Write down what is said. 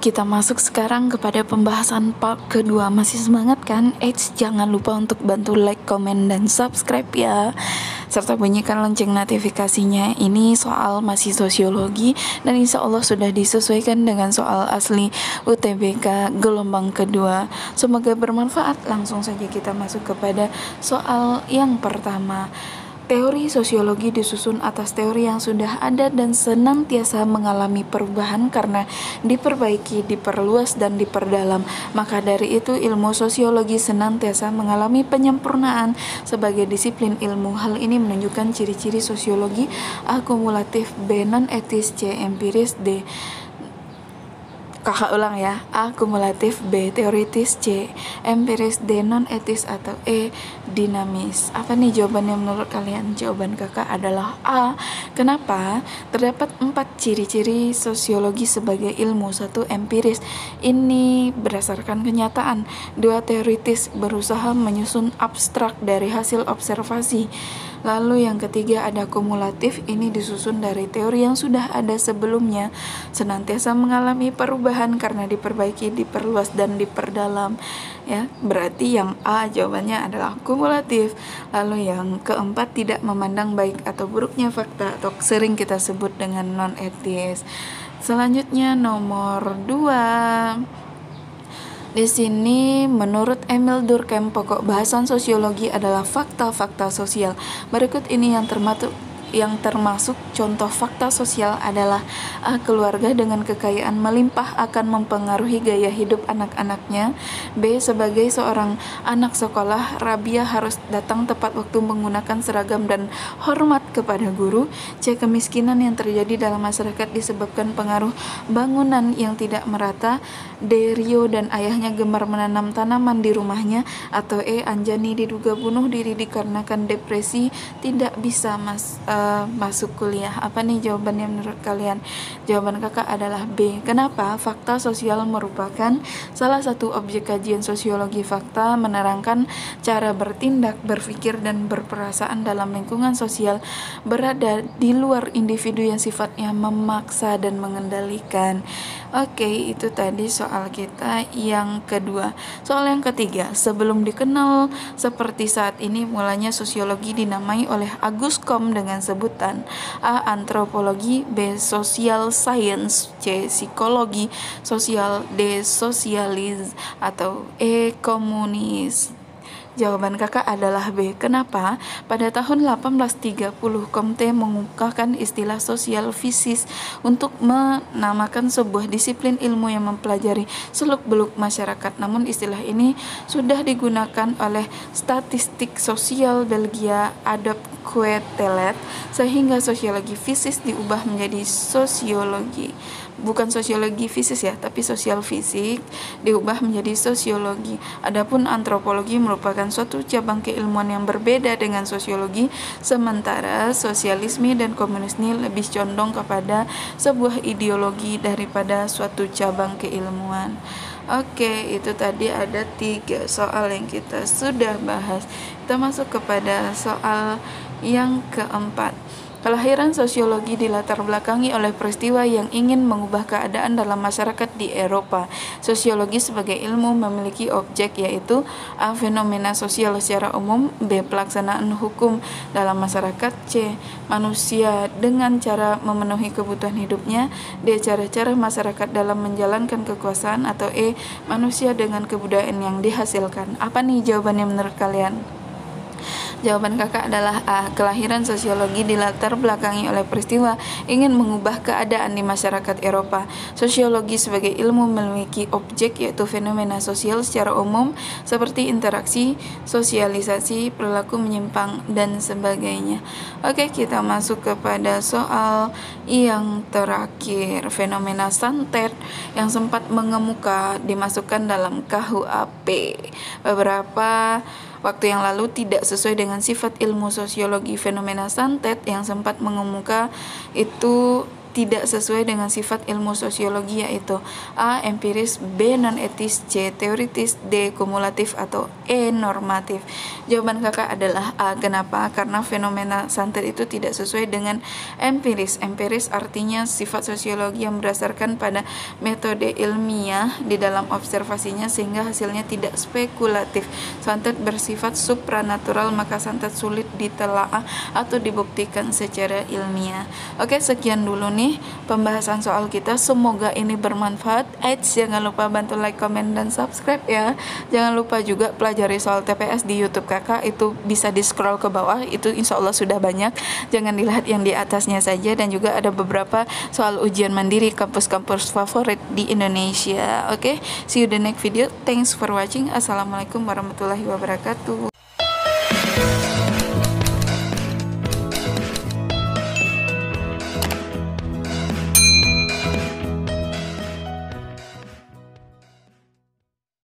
kita masuk sekarang kepada pembahasan part kedua. Masih semangat kan? Jangan lupa untuk bantu like, komen, dan subscribe ya, serta bunyikan lonceng notifikasinya. Ini soal masih sosiologi dan insya Allah sudah disesuaikan dengan soal asli UTBK gelombang kedua. Semoga bermanfaat. Langsung saja kita masuk kepada soal yang pertama. Teori sosiologi disusun atas teori yang sudah ada dan senantiasa mengalami perubahan karena diperbaiki, diperluas, dan diperdalam. Maka dari itu ilmu sosiologi senantiasa mengalami penyempurnaan sebagai disiplin ilmu. Hal ini menunjukkan ciri-ciri sosiologi akumulatif, B non-etis, C empiris, D akumulatif, B teoritis, C empiris, D non-etis, atau E dinamis. Apa nih jawabannya menurut kalian? Jawaban kakak adalah A. Kenapa? Terdapat 4 ciri-ciri sosiologi sebagai ilmu. 1 empiris, ini berdasarkan kenyataan. 2 teoritis, berusaha menyusun abstrak dari hasil observasi. Lalu yang ketiga ada kumulatif, ini disusun dari teori yang sudah ada sebelumnya, senantiasa mengalami perubahan karena diperbaiki, diperluas, dan diperdalam. Ya, berarti yang A jawabannya adalah kumulatif. Lalu yang keempat tidak memandang baik atau buruknya fakta atau sering kita sebut dengan non-etis. Selanjutnya nomor 2. Di sini menurut Emil Durkheim pokok bahasan sosiologi adalah fakta-fakta sosial. Berikut ini yang termasuk contoh fakta sosial adalah A. Keluarga dengan kekayaan melimpah akan mempengaruhi gaya hidup anak-anaknya. B. Sebagai seorang anak sekolah, Rabia harus datang tepat waktu, menggunakan seragam, dan hormat kepada guru. C. Kemiskinan yang terjadi dalam masyarakat disebabkan pengaruh bangunan yang tidak merata. D. Rio dan ayahnya gemar menanam tanaman di rumahnya. Atau E. Anjani diduga bunuh diri dikarenakan depresi, tidak bisa masuk kuliah. Apa nih jawabannya menurut kalian? Jawaban kakak adalah B. Kenapa? Fakta sosial merupakan salah satu objek kajian sosiologi. Fakta menerangkan cara bertindak, berpikir, dan berperasaan dalam lingkungan sosial berada di luar individu yang sifatnya memaksa dan mengendalikan. Oke, itu tadi soal kita yang kedua. Soal yang ketiga, sebelum dikenal seperti saat ini, mulanya sosiologi dinamai oleh Auguste Comte dengan sebutan A. Antropologi, B. Social Science, C. Psikologi Sosial, D. Sosialis, atau E. Komunis. Jawaban kakak adalah B. Kenapa? Pada tahun 1830, Comte mengungkapkan istilah sosial fisis untuk menamakan sebuah disiplin ilmu yang mempelajari seluk-beluk masyarakat. Namun istilah ini sudah digunakan oleh statistik sosial Belgia Adolf Quetelet, sehingga sosiologi fisis diubah menjadi sosiologi. Bukan sosiologi fisis ya, tapi sosial fisik diubah menjadi sosiologi. Adapun antropologi merupakan suatu cabang keilmuan yang berbeda dengan sosiologi, sementara sosialisme dan komunisme lebih condong kepada sebuah ideologi daripada suatu cabang keilmuan. Oke, itu tadi ada 3 soal yang kita sudah bahas. Kita masuk kepada soal yang keempat. Kelahiran sosiologi dilatar belakangi oleh peristiwa yang ingin mengubah keadaan dalam masyarakat di Eropa. Sosiologi sebagai ilmu memiliki objek, yaitu A. Fenomena sosial secara umum, B. Pelaksanaan hukum dalam masyarakat, C. Manusia dengan cara memenuhi kebutuhan hidupnya, D. Cara-cara masyarakat dalam menjalankan kekuasaan, atau E. Manusia dengan kebudayaan yang dihasilkan. Apa nih jawabannya menurut kalian? Jawaban kakak adalah A. Kelahiran sosiologi dilatar belakangi oleh peristiwa ingin mengubah keadaan di masyarakat Eropa. Sosiologi sebagai ilmu memiliki objek, yaitu fenomena sosial secara umum seperti interaksi, sosialisasi, perilaku menyimpang, dan sebagainya. Oke, kita masuk kepada soal yang terakhir. Fenomena santet yang sempat mengemuka dimasukkan dalam KUHP beberapa waktu yang lalu tidak sesuai dengan sifat ilmu sosiologi. Fenomena santet yang sempat mengemuka itu tidak sesuai dengan sifat ilmu sosiologi, yaitu A. empiris, B. non etis, C. teoritis, D. kumulatif, atau E. normatif. Jawaban kakak adalah A. Kenapa? Karena fenomena santet itu tidak sesuai dengan empiris. Empiris artinya sifat sosiologi yang berdasarkan pada metode ilmiah di dalam observasinya, sehingga hasilnya tidak spekulatif. Santet bersifat supranatural, maka santet sulit ditelaah atau dibuktikan secara ilmiah. Oke, sekian dulu nih pembahasan soal kita. Semoga ini bermanfaat. Jangan lupa bantu like, comment, dan subscribe ya. Jangan lupa juga pelajari soal TPS di YouTube kakak, itu bisa di scroll ke bawah, itu insya Allah sudah banyak. Jangan dilihat yang di atasnya saja, dan juga ada beberapa soal ujian mandiri kampus-kampus favorit di Indonesia. Oke, see you the next video. Thanks for watching. Assalamualaikum warahmatullahi wabarakatuh.